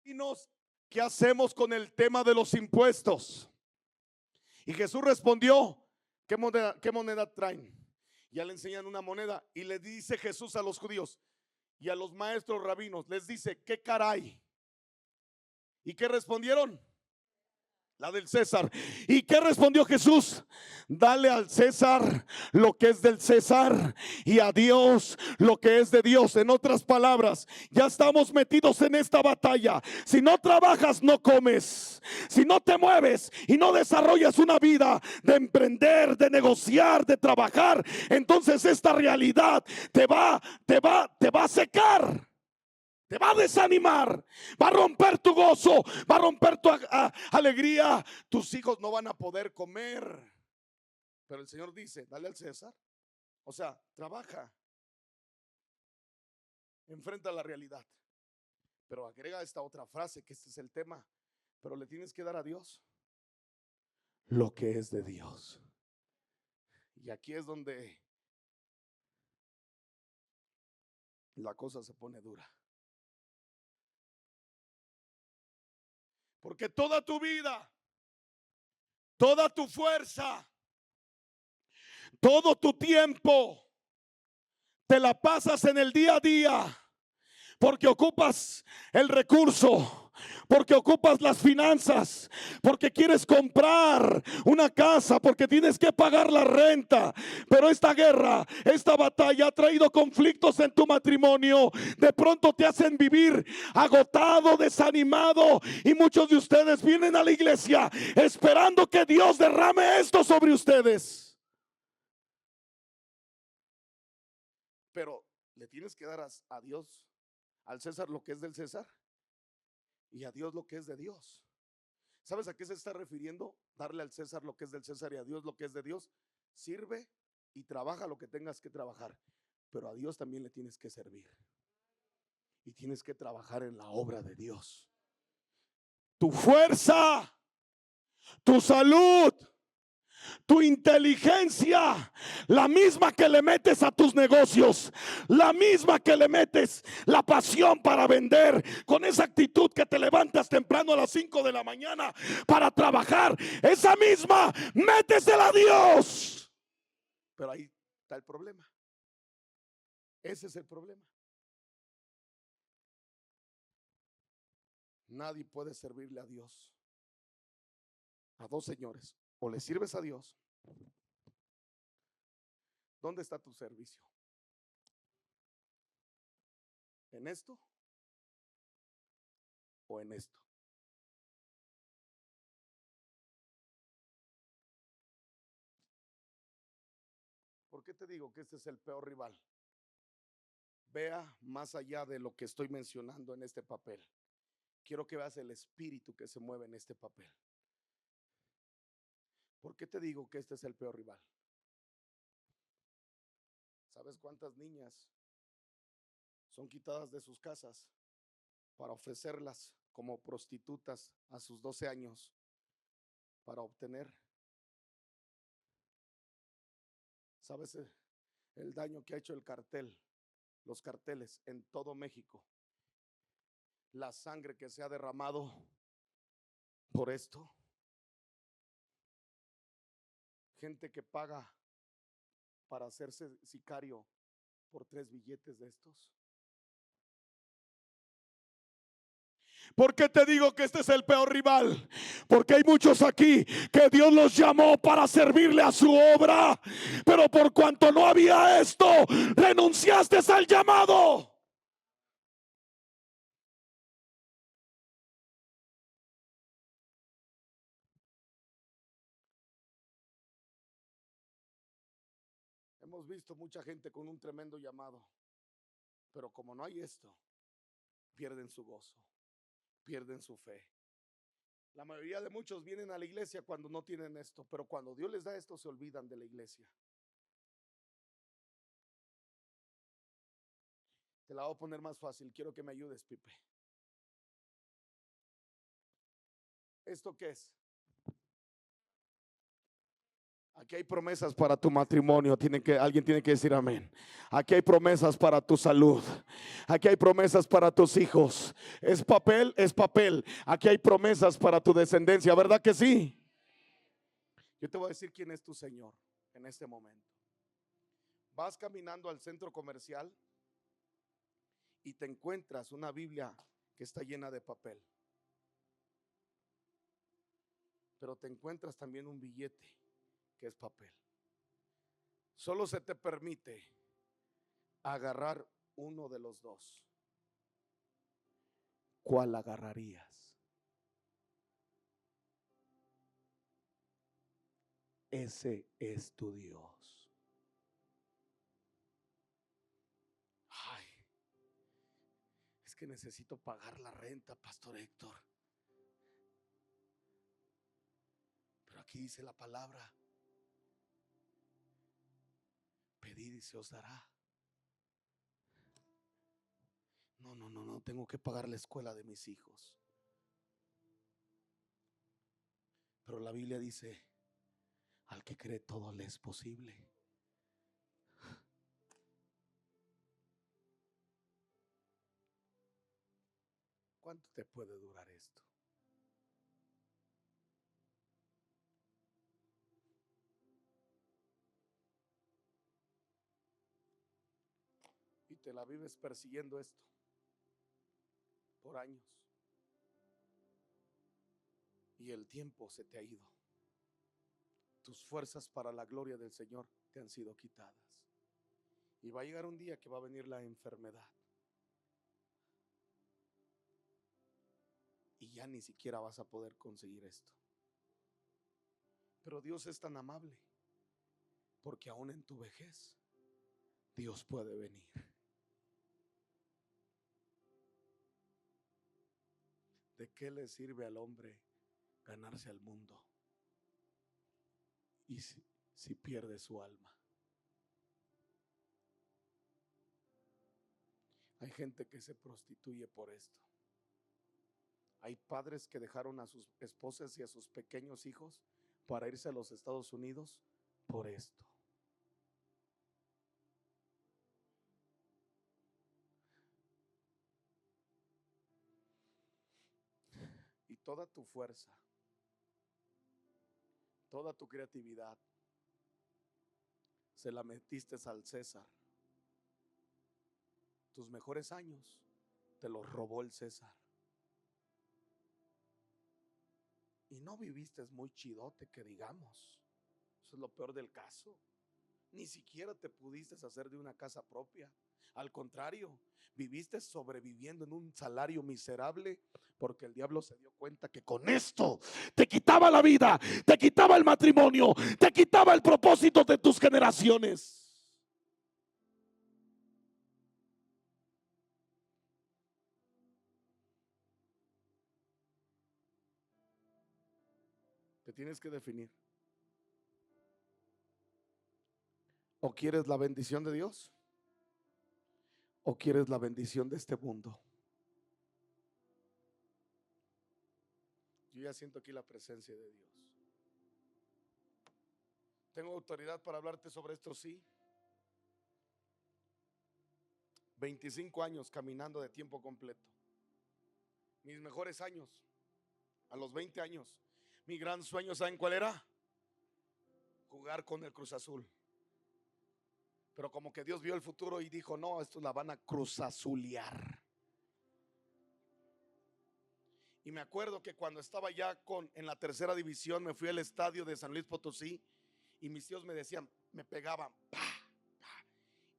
A: dinos qué hacemos con el tema de los impuestos. Y Jesús respondió: qué moneda traen? Ya le enseñan una moneda y le dice Jesús a los judíos y a los maestros rabinos, les dice: ¿qué caray? ¿Y qué respondieron? La del César. ¿Y qué respondió Jesús? Dale al César lo que es del César y a Dios lo que es de Dios. En otras palabras, ya estamos metidos en esta batalla. Si no trabajas, no comes. Si no te mueves y no desarrollas una vida de emprender, de negociar, de trabajar, entonces esta realidad te va a secar. Te va a desanimar, va a romper tu gozo, va a romper tu alegría. Tus hijos no van a poder comer. Pero el Señor dice: dale al César. O sea, trabaja, enfrenta la realidad. Pero agrega esta otra frase, que este es el tema: pero le tienes que dar a Dios lo que es de Dios. Y aquí es donde la cosa se pone dura. Porque toda tu vida, toda tu fuerza, todo tu tiempo te la pasas en el día a día, porque ocupas el recurso, porque ocupas las finanzas, porque quieres comprar una casa, porque tienes que pagar la renta. Pero esta guerra, esta batalla ha traído conflictos en tu matrimonio. De pronto te hacen vivir agotado, desanimado, y muchos de ustedes vienen a la iglesia esperando que Dios derrame esto sobre ustedes. Pero le tienes que dar a Dios, al César lo que es del César y a Dios lo que es de Dios. ¿Sabes a qué se está refiriendo? Darle al César lo que es del César y a Dios lo que es de Dios. Sirve y trabaja lo que tengas que trabajar, pero a Dios también le tienes que servir y tienes que trabajar en la obra de Dios. Tu fuerza, tu salud, tu inteligencia, la misma que le metes a tus negocios, la misma que le metes la pasión para vender, con esa actitud que te levantas temprano a las 5 de la mañana para trabajar, esa misma métesela a Dios. Pero ahí está el problema. Ese es el problema. Nadie puede servirle a Dios, a dos señores: o le sirves a Dios. ¿Dónde está tu servicio? ¿En esto o en esto? ¿Por qué te digo que este es el peor rival? Vea más allá de lo que estoy mencionando en este papel. Quiero que veas el espíritu que se mueve en este papel. ¿Por qué te digo que este es el peor rival? ¿Sabes cuántas niñas son quitadas de sus casas para ofrecerlas como prostitutas a sus 12 años para obtener? ¿Sabes el daño que ha hecho el cartel, los carteles en todo México? La sangre que se ha derramado por esto. Gente que paga para hacerse sicario por 3 billetes de estos. ¿Por qué te digo que este es el peor rival? Porque hay muchos aquí que Dios los llamó para servirle a su obra, pero por cuanto no había esto, renunciaste al llamado. Hemos visto mucha gente con un tremendo llamado, pero como no hay esto, pierden su gozo, pierden su fe. La mayoría de muchos vienen a la iglesia cuando no tienen esto, pero cuando Dios les da esto se olvidan de la iglesia. Te la voy a poner más fácil, quiero que me ayudes, Pipe. ¿Esto qué es? Aquí hay promesas para tu matrimonio. Alguien tiene que decir amén. Aquí hay promesas para tu salud. Aquí hay promesas para tus hijos. Es papel, es papel. Aquí hay promesas para tu descendencia, ¿verdad que sí? Yo te voy a decir quién es tu Señor en este momento. Vas caminando al centro comercial y te encuentras una Biblia que está llena de papel. Pero te encuentras también un billete que es papel. Solo se te permite agarrar uno de los dos. ¿Cuál agarrarías? Ese es tu Dios. Ay, es que necesito pagar la renta, Pastor Héctor. Pero aquí dice la palabra: pedid y se os dará. No, tengo que pagar la escuela de mis hijos. Pero la Biblia dice: al que cree todo le es posible. ¿Cuánto te puede durar esto? Y te la vives persiguiendo esto por años. Y el tiempo se te ha ido. Tus fuerzas para la gloria del Señor te han sido quitadas. Y va a llegar un día que va a venir la enfermedad. Y ya ni siquiera vas a poder conseguir esto. Pero Dios es tan amable, porque aún en tu vejez Dios puede venir. ¿De qué le sirve al hombre ganarse al mundo y si pierde su alma? Hay gente que se prostituye por esto. Hay padres que dejaron a sus esposas y a sus pequeños hijos para irse a los Estados Unidos por esto. Y toda tu fuerza, toda tu creatividad, se la metiste al César. Tus mejores años te los robó el César. Y no viviste muy chidote, que digamos. Eso es lo peor del caso. Ni siquiera te pudiste hacer de una casa propia. Al contrario, viviste sobreviviendo en un salario miserable, porque el diablo se dio cuenta que con esto te quitaba la vida, te quitaba el matrimonio, te quitaba el propósito de tus generaciones. Te tienes que definir. ¿O quieres la bendición de Dios? ¿O quieres la bendición de este mundo? Yo ya siento aquí la presencia de Dios. ¿Tengo autoridad para hablarte sobre esto? Sí. 25 años caminando de tiempo completo. Mis mejores años, a los 20 años. Mi gran sueño, ¿saben cuál era? Jugar con el Cruz Azul. Pero como que Dios vio el futuro y dijo: no, estos la van a cruzazulear. Y me acuerdo que cuando estaba ya en la tercera división, me fui al estadio de San Luis Potosí y mis tíos me decían, me pegaban, ¡pah!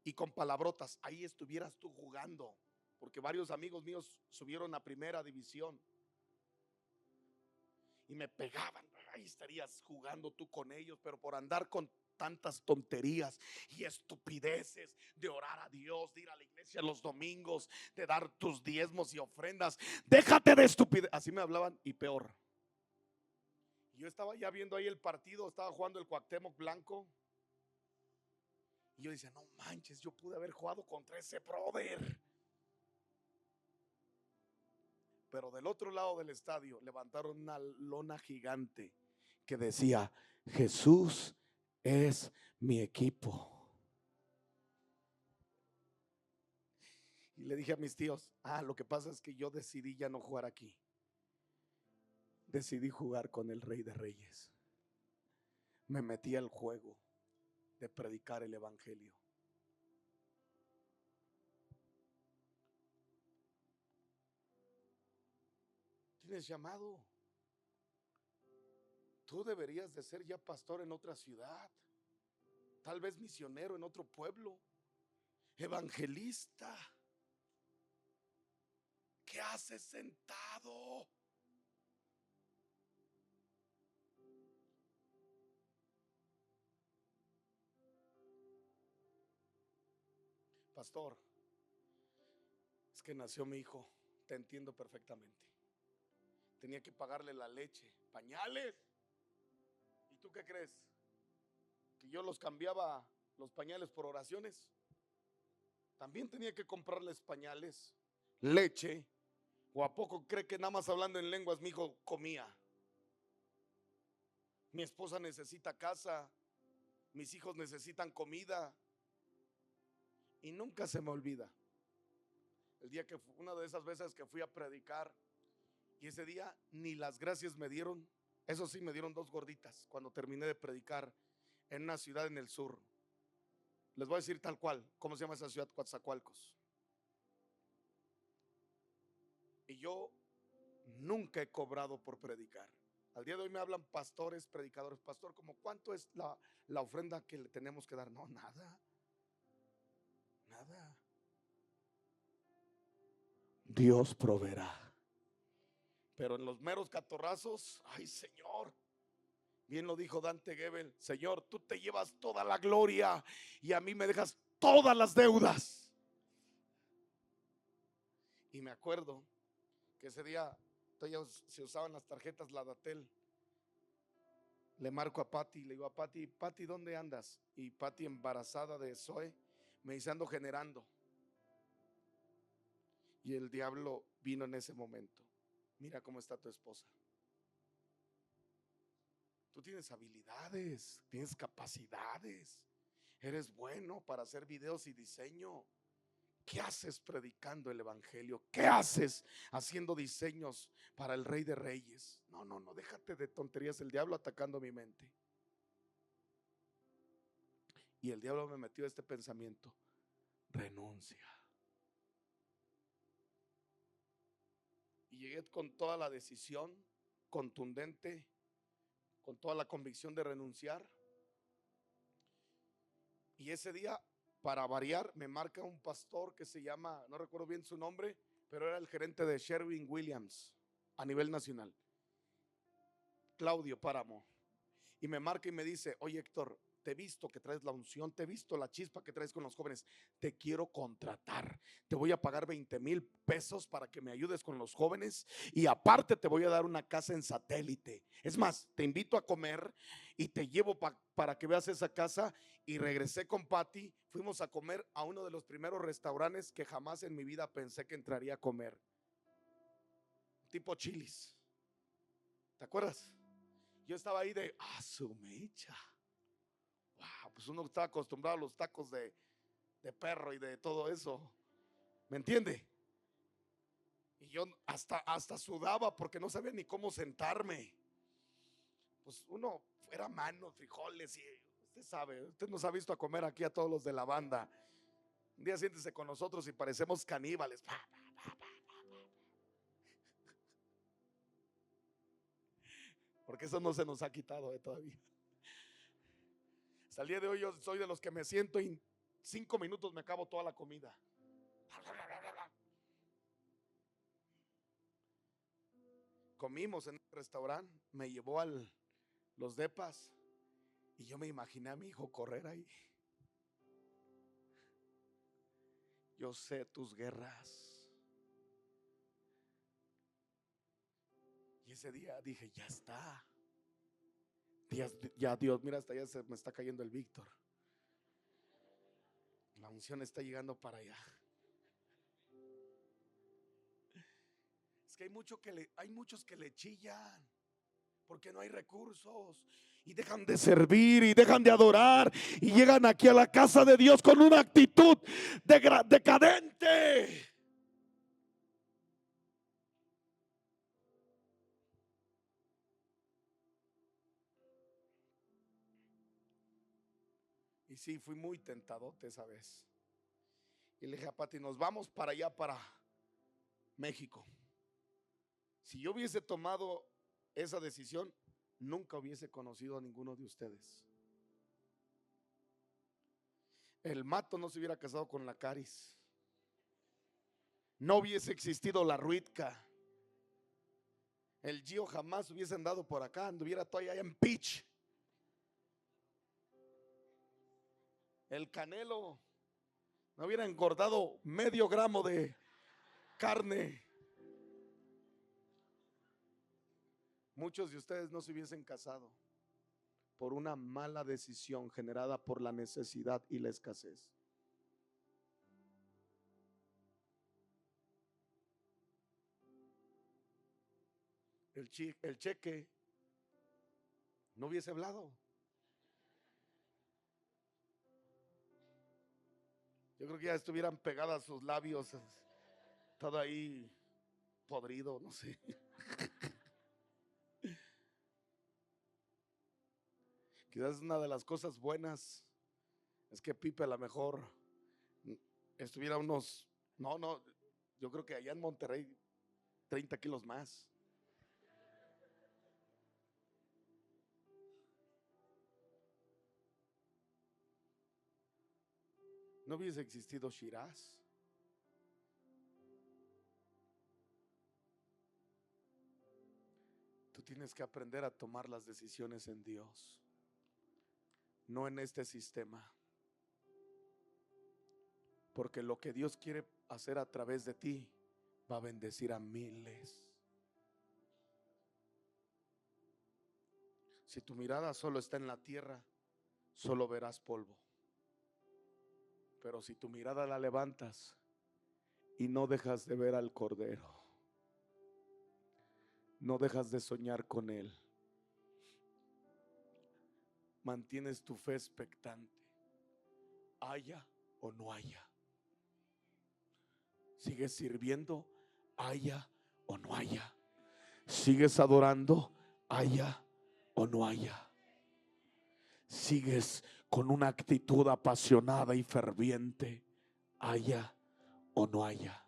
A: Y con palabrotas: ahí estuvieras tú jugando, porque varios amigos míos subieron a primera división y me pegaban. Ahí estarías jugando tú con ellos, pero por andar con tantas tonterías y estupideces de orar a Dios, de ir a la iglesia los domingos, de dar tus diezmos y ofrendas, déjate de estupidez. Así me hablaban, y peor. Yo estaba ya viendo ahí el partido, estaba jugando el Cuauhtémoc Blanco. Y yo decía: no manches, yo pude haber jugado contra ese brother. Pero del otro lado del estadio levantaron una lona gigante que decía: Jesús es mi equipo. Y le dije a mis tíos, lo que pasa es que yo decidí ya no jugar aquí. Decidí jugar con el Rey de Reyes. Me metí al juego de predicar el evangelio. Tienes llamado. Tú deberías de ser ya pastor en otra ciudad, tal vez misionero en otro pueblo, evangelista. ¿Qué haces sentado? Pastor, es que nació mi hijo. Te entiendo perfectamente. Tenía que pagarle la leche, pañales. ¿Y tú qué crees? ¿Que yo los cambiaba los pañales por oraciones? También tenía que comprarles pañales, leche. ¿O a poco cree que nada más hablando en lenguas mi hijo comía? Mi esposa necesita casa, mis hijos necesitan comida. Y nunca se me olvida el día que una de esas veces que fui a predicar, y ese día ni las gracias me dieron. Eso sí, me dieron 2 gorditas cuando terminé de predicar en una ciudad en el sur. Les voy a decir tal cual, ¿cómo se llama esa ciudad? Coatzacoalcos. Y yo nunca he cobrado por predicar. Al día de hoy me hablan pastores, predicadores. Pastor, ¿cómo cuánto es la ofrenda que le tenemos que dar? No, nada. Nada. Dios proveerá. Pero en los meros catorrazos, ay Señor, bien lo dijo Dante Gebel, Señor, tú te llevas toda la gloria y a mí me dejas todas las deudas. Y me acuerdo que ese día todavía se usaban las tarjetas Ladatel. Le marco a Pati, le digo a Pati, Pati, ¿dónde andas? Y Pati, embarazada de Zoe, me dice, ando generando. Y el diablo vino en ese momento. Mira cómo está tu esposa. Tú tienes habilidades, tienes capacidades, eres bueno para hacer videos y diseño. ¿Qué haces predicando el evangelio? ¿Qué haces haciendo diseños para el Rey de Reyes? No, no, no, déjate de tonterías, el diablo atacando mi mente. Y el diablo me metió este pensamiento: renuncia. Y llegué con toda la decisión contundente, con toda la convicción de renunciar. Y ese día, para variar, me marca un pastor que se llama, no recuerdo bien su nombre, pero era el gerente de Sherwin Williams a nivel nacional, Claudio Páramo. Y me marca y me dice, oye Héctor, te he visto que traes la unción, te he visto la chispa que traes con los jóvenes, te quiero contratar, te voy a pagar 20,000 pesos para que me ayudes con los jóvenes y aparte te voy a dar una casa en satélite. Es más, te invito a comer y te llevo para que veas esa casa. Y regresé con Patty, fuimos a comer a uno de los primeros restaurantes que jamás en mi vida pensé que entraría a comer, tipo Chili's. ¿Te acuerdas? Yo estaba ahí de, su mecha. Wow, pues uno está acostumbrado a los tacos de perro y de todo eso. ¿Me entiende? Y yo hasta sudaba porque no sabía ni cómo sentarme. Pues uno era manos, frijoles y usted sabe, usted nos ha visto a comer aquí a todos los de la banda. Un día siéntese con nosotros y parecemos caníbales. Porque eso no se nos ha quitado todavía. Hasta el día de hoy yo soy de los que me siento y en 5 minutos me acabo toda la comida. Comimos en el restaurante, me llevó a los depas y yo me imaginé a mi hijo correr ahí. Yo sé tus guerras. Y ese día dije, ya está. Ya Dios, mira, hasta ya se me está cayendo el Víctor. La unción está llegando para allá. Es que hay muchos que le chillan. porque no hay recursos. Y dejan de servir y dejan de adorar y llegan aquí a la casa de Dios con una actitud decadente. Y sí, fui muy tentadote esa vez. Y le dije a Pati, nos vamos para allá, para México. Si yo hubiese tomado esa decisión, nunca hubiese conocido a ninguno de ustedes. El Mato no se hubiera casado con la Caris. No hubiese existido la Ruitka. El Gio jamás hubiese andado por acá, anduviera todavía allá en Pitch. El Canelo no hubiera engordado medio gramo de carne. Muchos de ustedes no se hubiesen casado por una mala decisión generada por la necesidad y la escasez. El cheque no hubiese hablado. Yo creo que ya estuvieran pegadas sus labios, todo ahí podrido, no sé. Quizás una de las cosas buenas es que Pipe a lo mejor estuviera unos, no, yo creo que allá en Monterrey 30 kilos más. No hubiese existido Shiraz. Tú tienes que aprender a tomar las decisiones en Dios, no en este sistema. Porque lo que Dios quiere hacer a través de ti va a bendecir a miles. Si tu mirada solo está en la tierra, solo verás polvo. Pero si tu mirada la levantas y no dejas de ver al Cordero, no dejas de soñar con Él, mantienes tu fe expectante, haya o no haya, sigues sirviendo, haya o no haya, sigues adorando, haya o no haya, sigues con una actitud apasionada y ferviente, haya o no haya.